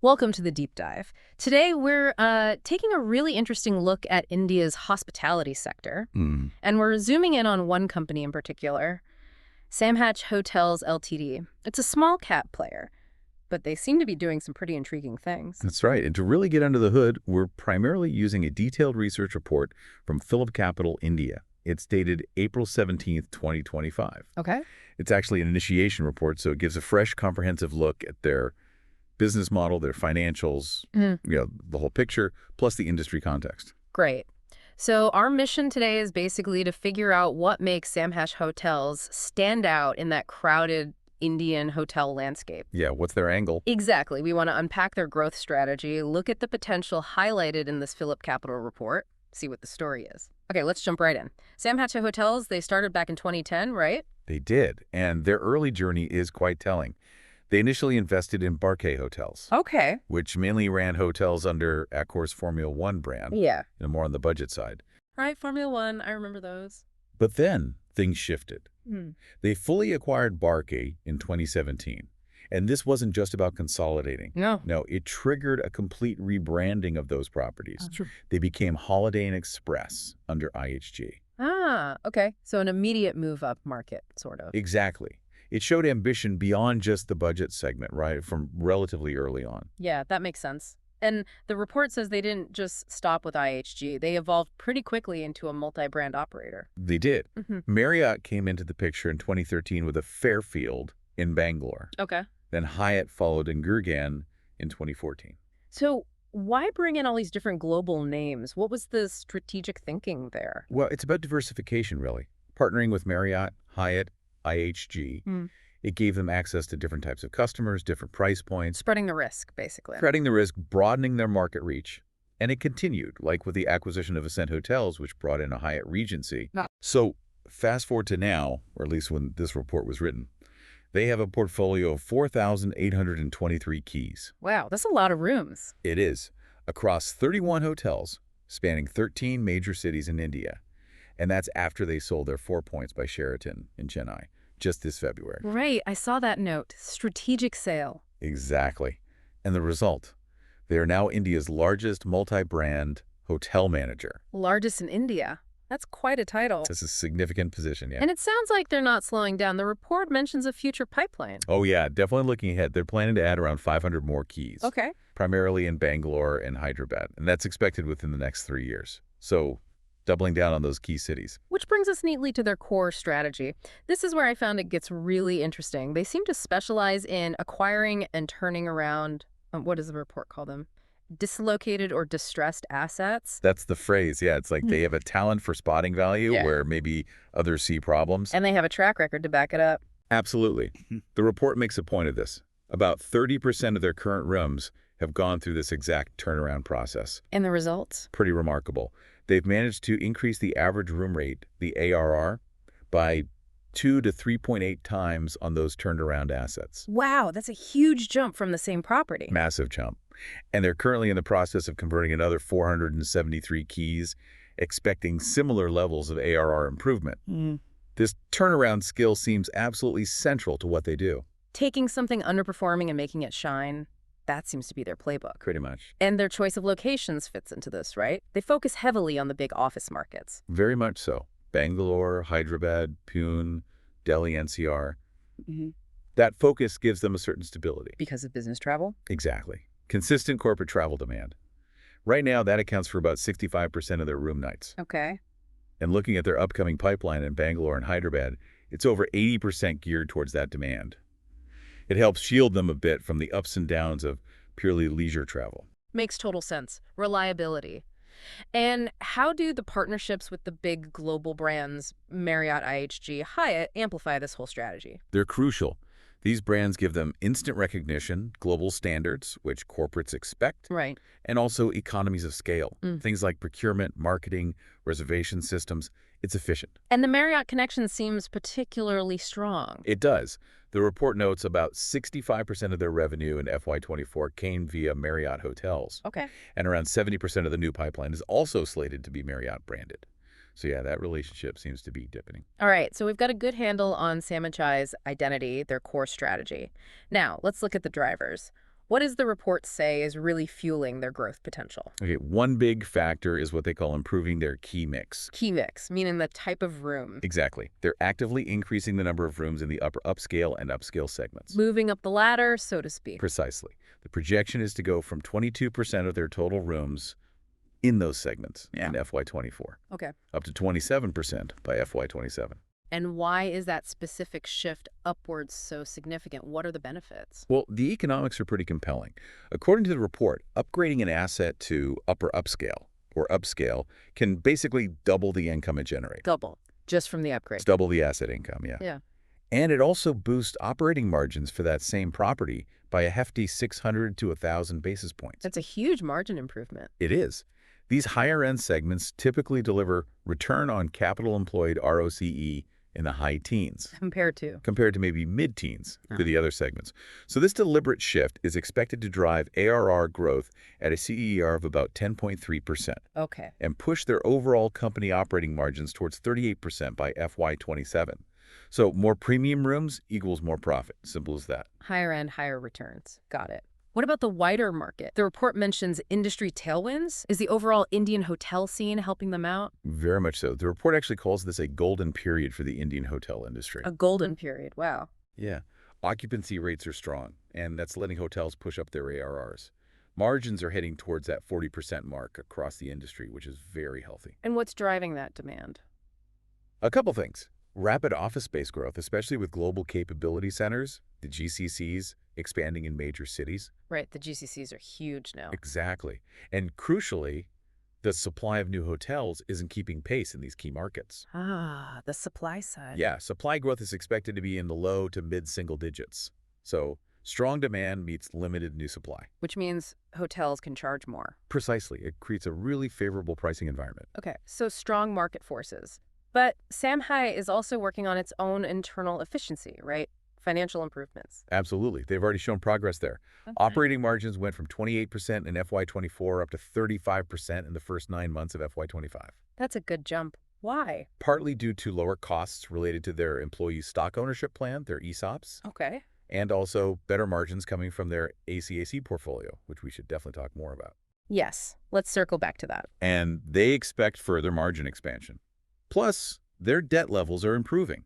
Welcome to the deep dive. Today, we're taking a really interesting look at India's hospitality sector, Mm, and we're zooming in on one company in particular, SAMHI Hotels Ltd. It's a small cap player, but they seem to be doing some pretty intriguing things. that's right. And to really get under the hood, we're primarily using a detailed research report from PhillipCapital India. It's dated April 17th, 2025. Okay. It's actually an initiation report, so it gives a fresh, comprehensive look at their business model, their financials, Mhm. the whole picture, plus the industry context. Great. So our mission today is basically to figure out what makes SAMHI Hotels stand out in that crowded Indian hotel landscape. Yeah, what's their angle? Exactly. We want to unpack their growth strategy, look at the potential highlighted in this PhillipCapital report, see what the story is. Okay, let's jump right in. SAMHI Hotels, they started back in 2010, right? They did, and their early journey is quite telling. They initially invested in Barkay Hotels, Okay. which mainly ran hotels under Accor's Formula One brand, Yeah. more on the budget side. Right, Formula One, I remember those. But then things shifted. Hmm. They fully acquired Barkay in 2017. And this wasn't just about consolidating. No. No, it triggered a complete rebranding of those properties. True. They became Holiday Inn Express under IHG. Ah, okay. So an immediate move up market, sort of. Exactly. It showed ambition beyond just the budget segment, right, from relatively early on. Yeah, that makes sense. And the report says they didn't just stop with IHG. They evolved pretty quickly into a multi-brand operator. They did. Hmm. Marriott came into the picture in 2013 with a Fairfield in Bangalore. Okay. Then Hyatt followed in Gurgaon in 2014. So why bring in all these different global names? What was the strategic thinking there? Well, it's about diversification, really. Partnering with Marriott, Hyatt, IHG, Hmm. it gave them access to different types of customers, different price points, Spreading the risk, basically. spreading the risk, broadening their market reach. And it continued, like with the acquisition of Ascent Hotels, which brought in a Hyatt Regency. Ah. So fast forward to now, or at least when this report was written, they have a portfolio of 4,823 keys. Wow, that's a lot of rooms. It is, across 31 hotels, spanning 13 major cities in India. And that's after they sold their Four Points by Sheraton in Chennai, just this February. Right, I saw that note. Strategic sale. Exactly. And the result? They are now India's largest multi-brand hotel manager. Largest in India. That's quite a title. That's a significant position, yeah. And it sounds like they're not slowing down. The report mentions a future pipeline. Oh, yeah, definitely looking ahead. They're planning to add around 500 more keys, Okay. primarily in Bangalore and Hyderabad, and that's expected within the next 3 years. So doubling down on those key cities. Which brings us neatly to their core strategy. This is where I found it gets really interesting. They seem to specialize in acquiring and turning around, what does the report call them? Dislocated or distressed assets. That's the phrase, yeah. It's like they have a talent for spotting value Yeah. where maybe others see problems. And they have a track record to back it up. Absolutely. The report makes a point of this. About 30% of their current rooms have gone through this exact turnaround process. And the results? Pretty remarkable. They've managed to increase the average room rate, the ARR, by 2 to 3.8 times on those turned around assets. Wow, that's a huge jump from the same property. Massive jump. And they're currently in the process of converting another 473 keys, expecting similar levels of ARR improvement. This turnaround skill seems absolutely central to what they do. Taking something underperforming and making it shine, that seems to be their playbook. Pretty much. And their choice of locations fits into this, right? They focus heavily on the big office markets. Very much so. Bangalore, Hyderabad, Pune, Delhi NCR. That focus gives them a certain stability. Because of business travel? Exactly. Consistent corporate travel demand. Right now, that accounts for about 65% of their room nights. Okay. And looking at their upcoming pipeline in Bangalore and Hyderabad, it's over 80% geared towards that demand. It helps shield them a bit from the ups and downs of purely leisure travel. Makes total sense. Reliability. And how do the partnerships with the big global brands, Marriott, IHG, Hyatt, amplify this whole strategy? They're crucial. These brands give them instant recognition, global standards, which corporates expect, Right. and also economies of scale. Mm. Things like procurement, marketing, reservation systems. It's efficient. And the Marriott connection seems particularly strong. It does. The report notes about 65% of their revenue in FY24 came via Marriott Hotels, Okay. and around 70% of the new pipeline is also slated to be Marriott branded. So yeah, that relationship seems to be deepening. All right, so we've got a good handle on SAMHI's identity, their core strategy. Now, let's look at the drivers. What does the report say is really fueling their growth potential? Okay, one big factor is what they call improving their key mix. Key mix, meaning the type of room. Exactly. They're actively increasing the number of rooms in the upper upscale and upscale segments. Moving up the ladder, so to speak. Precisely. The projection is to go from 22% of their total rooms in those segments in FY24, Okay. up to 27% by FY27. And why is that specific shift upwards so significant? What are the benefits? Well, the economics are pretty compelling. According to the report, upgrading an asset to upper upscale or upscale can basically double the income it generates. Double, just from the upgrade. It's double the asset income, yeah. Yeah. And it also boosts operating margins for that same property by a hefty 600 to 1,000 basis points. That's a huge margin improvement. It is. These higher-end segments typically deliver return on capital employed ROCE in the high teens, Compared to maybe mid-teens for the other segments. So this deliberate shift is expected to drive ARR growth at a CER of about 10.3% Okay. and push their overall company operating margins towards 38% by FY27. So more premium rooms equals more profit. Simple as that. Higher end, higher returns. Got it. What about the wider market? The report mentions industry tailwinds. Is the overall Indian hotel scene helping them out? Very much so. The report actually calls this a golden period for the Indian hotel industry. A golden period. Wow. Yeah. Occupancy rates are strong, and that's letting hotels push up their ARRs. Margins are heading towards that 40% mark across the industry, which is very healthy. And what's driving that demand? A couple things. Rapid office space growth, especially with global capability centers, the GCCs, expanding in major cities. Right, the GCCs are huge now. Exactly. And crucially, the supply of new hotels isn't keeping pace in these key markets. Ah, the supply side. Yeah, supply growth is expected to be in the low to mid-single digits. So strong demand meets limited new supply. Which means hotels can charge more. Precisely. It creates a really favorable pricing environment. Okay, so strong market forces. But SAMHI is also working on its own internal efficiency, right? Financial improvements. Absolutely. They've already shown progress there. Okay. Operating margins went from 28% in FY24 up to 35% in the first 9 months of FY25. That's a good jump. Why? Partly due to lower costs related to their employee stock ownership plan, their ESOPs, Okay. and also better margins coming from their ACAC portfolio, which we should definitely talk more about. Yes, let's circle back to that. And they expect further margin expansion. Plus, their debt levels are improving.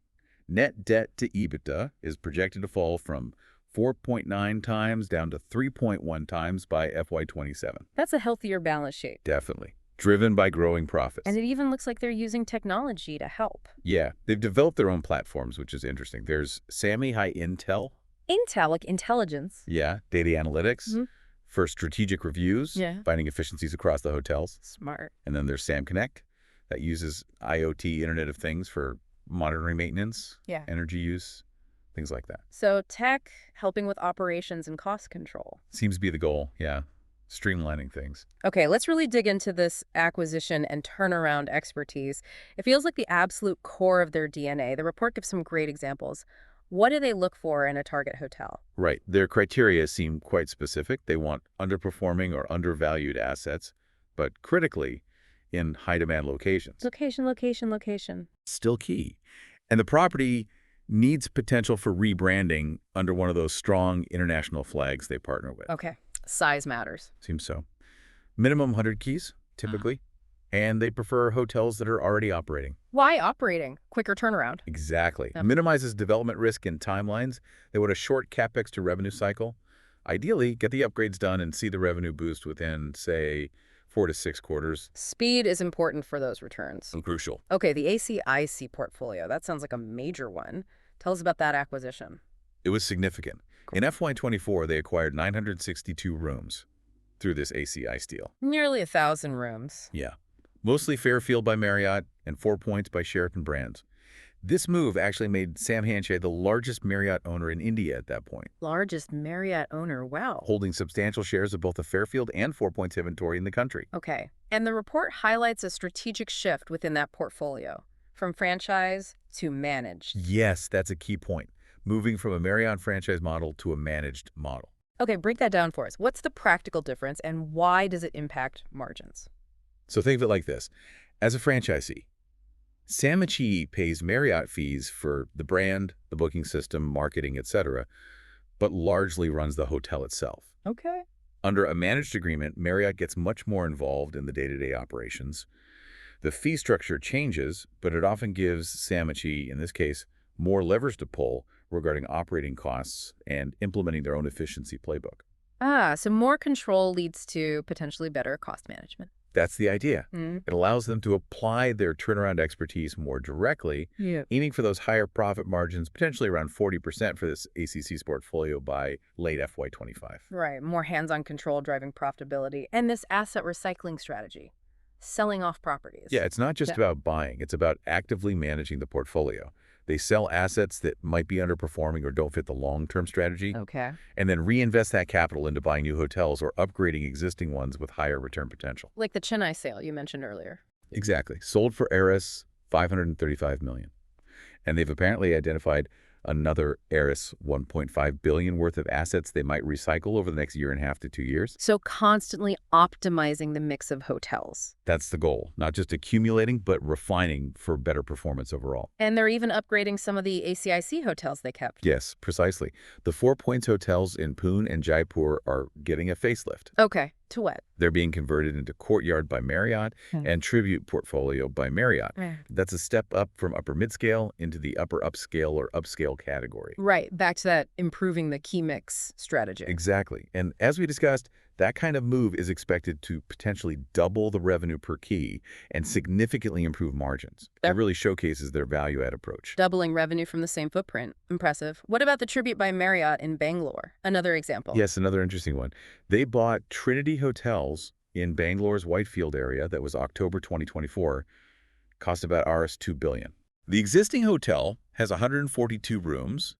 Net debt to EBITDA is projected to fall from 4.9 times down to 3.1 times by FY27. That's a healthier balance sheet. Definitely. Driven by growing profits. And it even looks like they're using technology to help. Yeah, they've developed their own platforms, which is interesting. There's SAMHI Intel. Intel, like intelligence. Yeah, data analytics. Mhm. For strategic reviews, Yeah. finding efficiencies across the hotels. Smart. And then there's Sam Connect that uses IoT, Internet of Things, for monitoring maintenance, Yeah. energy use, things like that. So tech helping with operations and cost control. Seems to be the goal, yeah. Streamlining things. Okay, let's really dig into this acquisition and turnaround expertise. It feels like the absolute core of their DNA. The report gives some great examples. What do they look for in a target hotel? Right. Their criteria seem quite specific. They want underperforming or undervalued assets, but critically, in high-demand locations. Location, location, location. Still key. And the property needs potential for rebranding under one of those strong international flags they partner with. Okay, size matters. Seems so. Minimum 100 keys, typically. And they prefer hotels that are already operating. Why operating? Quicker turnaround. Exactly. Yep. Minimizes development risk and timelines. They want a short CapEx to revenue cycle. Ideally, get the upgrades done and see the revenue boost within, say, 4 to 6 quarters. Speed is important for those returns. Crucial. Okay, the ACIC portfolio. That sounds like a major one. Tell us about that acquisition. It was significant. In FY24, they acquired 962 rooms through this ACI deal. Nearly 1,000 rooms. Yeah. Mostly Fairfield by Marriott and 4 Points by Sheraton brands. This move actually made SAMHI the largest Marriott owner in India at that point, Largest Marriott owner. Wow. holding substantial shares of both the Fairfield and 4 Points inventory in the country. Okay. And the report highlights a strategic shift within that portfolio, from franchise to managed. Yes, that's a key point. Moving from a Marriott franchise model to a managed model. Okay, break that down for us. What's the practical difference and why does it impact margins? So think of it like this. As a franchisee, SAMHI pays Marriott fees for the brand, the booking system, marketing, etc. but largely runs the hotel itself. Okay. Under a managed agreement, Marriott gets much more involved in the day-to-day operations. The fee structure changes, but it often gives SAMHI, in this case, more levers to pull regarding operating costs and implementing their own efficiency playbook. Ah, so more control leads to potentially better cost management. That's the idea. Mm. It allows them to apply their turnaround expertise more directly, Yeah. aiming for those higher profit margins, potentially around 40% for this ACC's portfolio by late FY25. Right, more hands-on control driving profitability. And this asset recycling strategy, selling off properties. Yeah, it's not just Yeah. about buying. It's about actively managing the portfolio. They sell assets that might be underperforming or don't fit the long-term strategy, Okay. and then reinvest that capital into buying new hotels or upgrading existing ones with higher return potential. Like the Chennai sale you mentioned earlier. Exactly. Sold for Eris $535 million. And they've apparently identified another Eris $1.5 billion worth of assets they might recycle over the next year and a half to 2 years. So constantly optimizing the mix of hotels. That's the goal. Not just accumulating, but refining for better performance overall. And they're even upgrading some of the ACIC hotels they kept. Yes, precisely. The Four Points hotels in Pune and Jaipur are getting a facelift. Okay, to what? They're being converted into Courtyard by Marriott and Tribute Portfolio by Marriott. That's a step up from upper midscale into the upper upscale or upscale category. Right, back to that improving the key mix strategy. Exactly. And as we discussed, that kind of move is expected to potentially double the revenue per key and significantly improve margins. It really showcases their value-add approach. Doubling revenue from the same footprint. Impressive. What about the Tribute by Marriott in Bangalore? Another example. Yes, another interesting one. They bought Trinity Hotels in Bangalore's Whitefield area. That was October 2024. Cost about Rs $2 billion. The existing hotel has 142 rooms,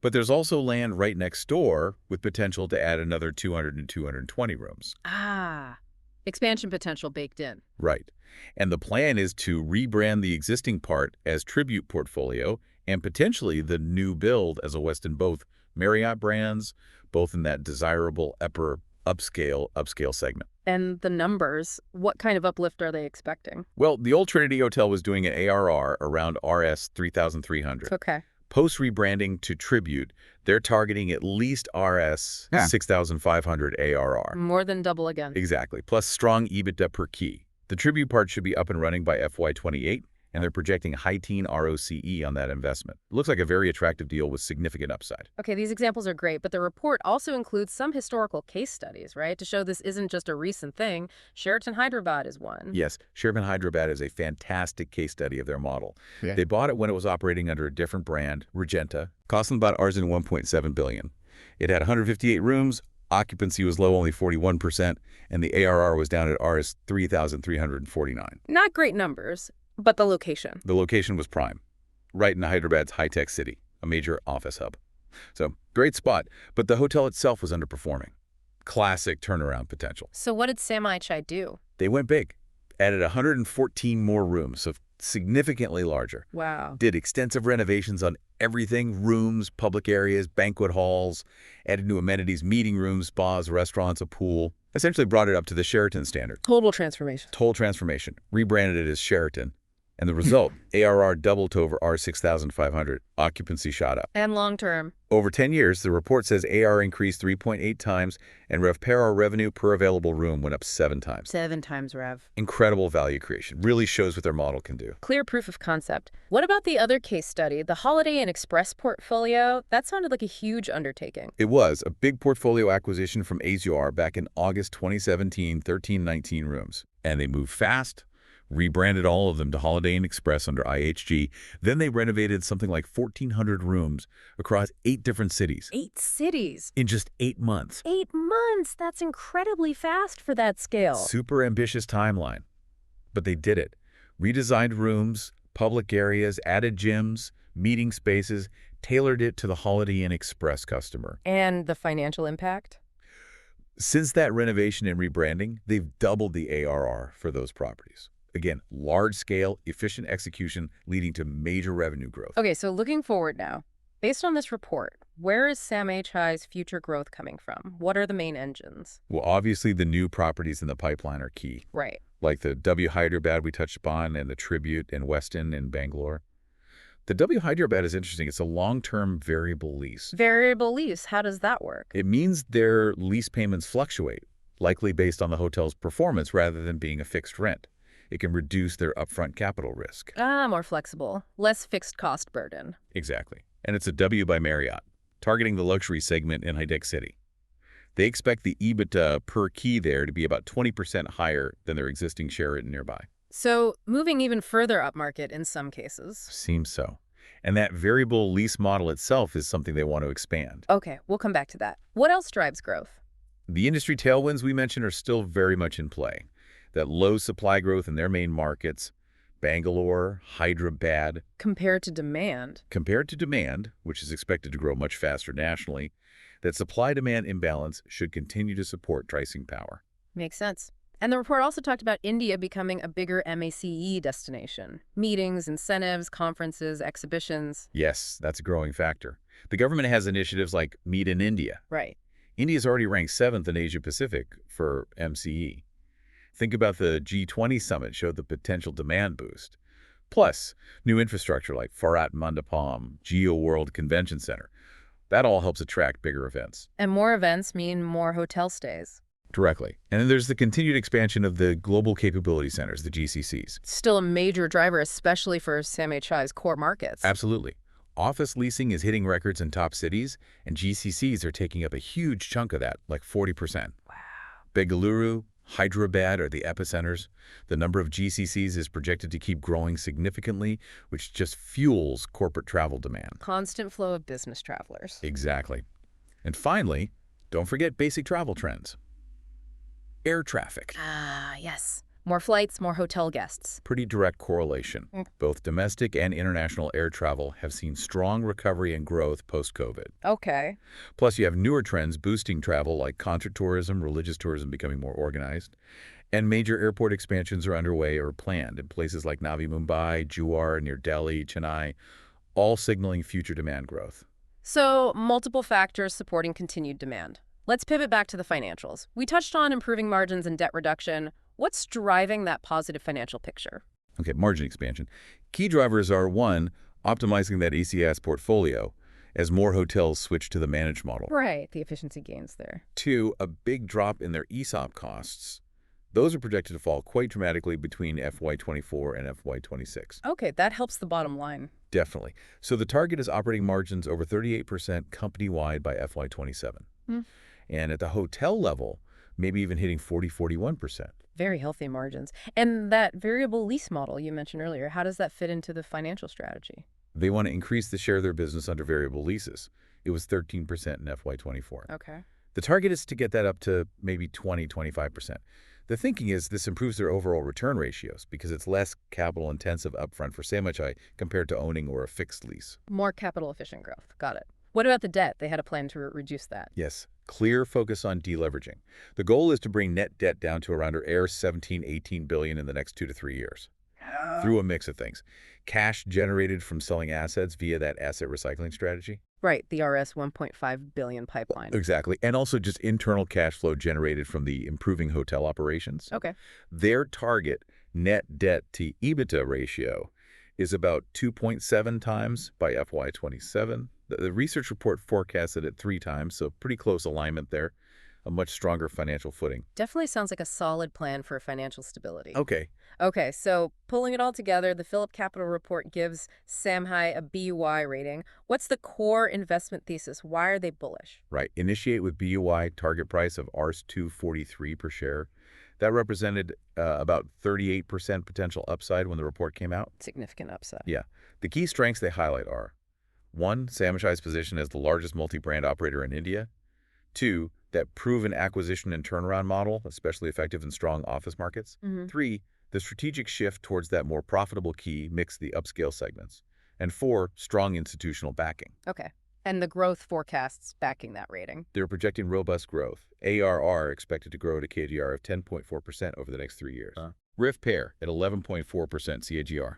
but there's also land right next door with potential to add another 200 and 220 rooms. Ah, expansion potential baked in. Right. And the plan is to rebrand the existing part as Tribute Portfolio and potentially the new build as a Westin both Marriott brands, both in that desirable upper upscale segment. And the numbers, what kind of uplift are they expecting? Well, the old Trinity Hotel was doing an ARR around Rs 3,300. Okay. Post-rebranding to Tribute, they're targeting at least Rs 6,500 ARR. More than double again. Exactly, plus strong EBITDA per key. The Tribute part should be up and running by FY28, and they're projecting high-teen ROCE on that investment. It looks like a very attractive deal with significant upside. Okay, these examples are great, but the report also includes some historical case studies, right? To show this isn't just a recent thing. Sheraton Hyderabad is one. Yes, Sheraton Hyderabad is a fantastic case study of their model. They bought it when it was operating under a different brand, Regenta, cost them about Rs 1.7 billion. It had 158 rooms, occupancy was low, only 41%, and the ARR was down at Rs 3,349. Not great numbers, but the location. The location was prime, right in Hyderabad's high-tech city, a major office hub. So, great spot, but the hotel itself was underperforming. Classic turnaround potential. So what did SAMHI do? They went big, added 114 more rooms, so significantly larger. Wow. Did extensive renovations on everything, rooms, public areas, banquet halls, added new amenities, meeting rooms, spas, restaurants, a pool. Essentially brought it up to the Sheraton standard. Total transformation. Total transformation. Rebranded it as Sheraton. And the result, ARR doubled to over Rs 6,500. Occupancy shot up. And long term. Over 10 years, the report says ARR increased 3.8 times, and RevPAR revenue per available room went up 7 times. 7 times Rev. Incredible value creation. Really shows what their model can do. Clear proof of concept. What about the other case study, the Holiday Inn Express portfolio? That sounded like a huge undertaking. It was a big portfolio acquisition from AZR back in August 2017, 1319 rooms. And they moved fast, rebranded all of them to Holiday Inn Express under IHG. Then they renovated something like 1,400 rooms across 8 different cities. 8 cities. In just 8 months. 8 months. That's incredibly fast for that scale. Super ambitious timeline. But they did it. Redesigned rooms, public areas, added gyms, meeting spaces, tailored it to the Holiday Inn Express customer. And the financial impact? Since that renovation and rebranding, they've doubled the ARR for those properties. Again, large-scale, efficient execution leading to major revenue growth. Okay, so looking forward now. Based on this report, where is SAMHI's future growth coming from? What are the main engines? Well, obviously, the new properties in the pipeline are key. Right. Like the W Hyderabad we touched upon and the Tribute and Westin in Bangalore. The W Hyderabad is interesting. It's a long-term variable lease. Variable lease, how does that work? It means their lease payments fluctuate, likely based on the hotel's performance rather than being a fixed rent. It can reduce their upfront capital risk. Ah, more flexible. Less fixed cost burden. Exactly. And it's a W by Marriott, targeting the luxury segment in high-tech city. They expect the EBITDA per key there to be about 20% higher than their existing Sheraton nearby. So, moving even further upmarket in some cases. Seems so. And that variable lease model itself is something they want to expand. Okay, we'll come back to that. What else drives growth? The industry tailwinds we mentioned are still very much in play. That low supply growth in their main markets, Bangalore, Hyderabad, Compared to demand. compared to demand, which is expected to grow much faster nationally, that supply-demand imbalance should continue to support pricing power. Makes sense. And the report also talked about India becoming a bigger MACE destination. Meetings, incentives, conferences, exhibitions. Yes, that's a growing factor. The government has initiatives like Meet in India. Right. India's already ranked 7th in Asia-Pacific for MCE. Think about the G20 summit showed the potential demand boost. Plus, new infrastructure like Farhat Mandapam, Geo World Convention Center. That all helps attract bigger events. And more events mean more hotel stays. Directly. And then there's the continued expansion of the Global Capability Centers, the GCCs. Still a major driver, especially for SAMHI's core markets. Absolutely. Office leasing is hitting records in top cities, and GCCs are taking up a huge chunk of that, like 40%. Wow. Bengaluru, Hyderabad are the epicenters. The number of GCCs is projected to keep growing significantly, which just fuels corporate travel demand. Constant flow of business travelers. Exactly. And finally, don't forget basic travel trends. Air traffic. Ah, yes. More flights, more hotel guests. Pretty direct correlation. Both domestic and international air travel have seen strong recovery and growth post-COVID. Okay. Plus, you have newer trends boosting travel like concert tourism, religious tourism becoming more organized, and major airport expansions are underway or planned in places like Navi Mumbai, Juar near Delhi, Chennai, all signaling future demand growth. So, multiple factors supporting continued demand. Let's pivot back to the financials. We touched on improving margins and debt reduction. What's driving that positive financial picture? Okay, margin expansion. Key drivers are, 1, optimizing that ECS portfolio as more hotels switch to the managed model. Right, the efficiency gains there. 2, a big drop in their ESOP costs. Those are projected to fall quite dramatically between FY24 and FY26. Okay, that helps the bottom line. Definitely. So the target is operating margins over 38% company-wide by FY27. And at the hotel level, maybe even hitting 41%. Very healthy margins. And that variable lease model you mentioned earlier, how does that fit into the financial strategy? They want to increase the share of their business under variable leases. It was 13% in FY24. Okay. The target is to get that up to maybe 20–25%. The thinking is this improves their overall return ratios because it's less capital intensive upfront for SAMHI compared to owning or a fixed lease. More capital efficient growth. Got it. What about the debt? They had a plan to reduce that. Yes, clear focus on deleveraging. The goal is to bring net debt down to around Air's 17–18 billion in the next 2 to 3 years. Through a mix of things. Cash generated from selling assets via that asset recycling strategy. Right, the RS 1.5 billion pipeline. Exactly. And also just internal cash flow generated from the improving hotel operations. Okay. Their target net debt to EBITDA ratio is about 2.7 times by FY27. The research report forecasts it at 3 times, so pretty close alignment there. A much stronger financial footing. Definitely sounds like a solid plan for financial stability. Okay. Okay, so pulling it all together, the PhillipCapital report gives SAMHI a BUI rating. What's the core investment thesis? Why are they bullish? Right. Initiate with BUI target price of Rs 243 per share. That represented about 38% potential upside when the report came out. Significant upside. Yeah. The key strengths they highlight are 1, SAMHI's position as the largest multi-brand operator in India. 2, that proven acquisition and turnaround model, especially effective in strong office markets. 3, the strategic shift towards that more profitable key mix the upscale segments. And 4, strong institutional backing. Okay. And the growth forecasts backing that rating. They're projecting robust growth. ARR expected to grow at a CAGR of 10.4% over the next 3 years. RIF pair at 11.4% CAGR.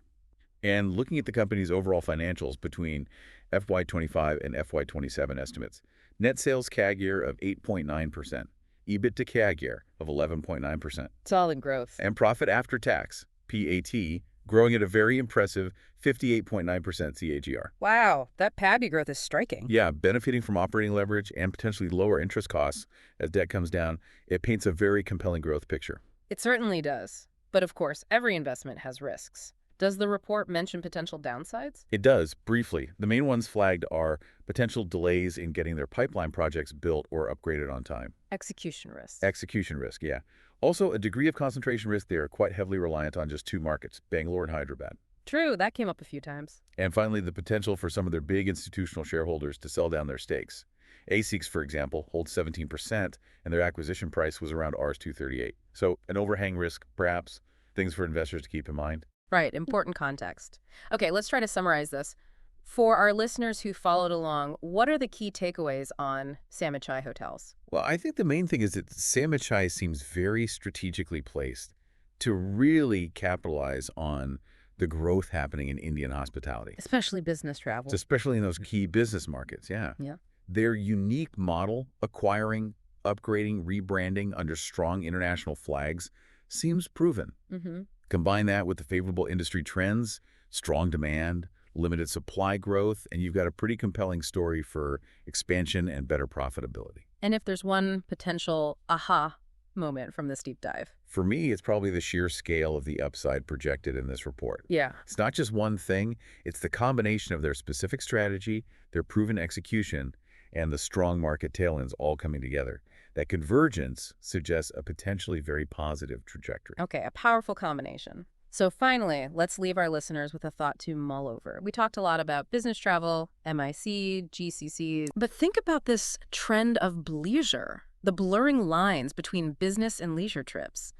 And looking at the company's overall financials between FY25 and FY27 estimates, net sales CAGR of 8.9%, EBIT to CAGR of 11.9%, Solid growth. and profit after tax, PAT, growing at a very impressive 58.9% CAGR. Wow, that PABI growth is striking. Yeah, benefiting from operating leverage and potentially lower interest costs as debt comes down, it paints a very compelling growth picture. It certainly does. But of course, every investment has risks. Does the report mention potential downsides? It does, briefly. The main ones flagged are potential delays in getting their pipeline projects built or upgraded on time. Execution risks. Execution risk, yeah. Also, a degree of concentration risk. They are quite heavily reliant on just two markets, Bangalore and Hyderabad. True, that came up a few times. And finally, the potential for some of their big institutional shareholders to sell down their stakes. ASICs, for example, holds 17%, and their acquisition price was around Rs 238. So an overhang risk, perhaps, things for investors to keep in mind. Right, important context. Okay, let's try to summarize this. For our listeners who followed along, what are the key takeaways on SAMHI Hotels? Well, I think the main thing is that SAMHI seems very strategically placed to really capitalize on the growth happening in Indian hospitality, Especially business travel. especially in those key business markets, yeah. Yeah. Their unique model, acquiring, upgrading, rebranding under strong international flags, seems proven. Mm-hmm. Combine that with the favorable industry trends, strong demand, limited supply growth, and you've got a pretty compelling story for expansion and better profitability. And if there's one potential aha moment from this deep dive? For me, it's probably the sheer scale of the upside projected in this report. Yeah. It's not just one thing, it's the combination of their specific strategy, their proven execution, and the strong market tailwinds all coming together. That convergence suggests a potentially very positive trajectory. Okay, a powerful combination. So finally, let's leave our listeners with a thought to mull over. We talked a lot about business travel, MIC, GCC, but think about this trend of bleisure, the blurring lines between business and leisure trips.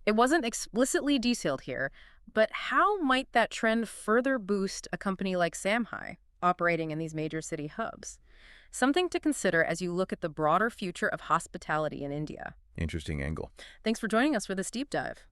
It wasn't explicitly detailed here, but how might that trend further boost a company like SAMHI operating in these major city hubs? Something to consider as you look at the broader future of hospitality in India. Interesting angle. Thanks for joining us for this deep dive.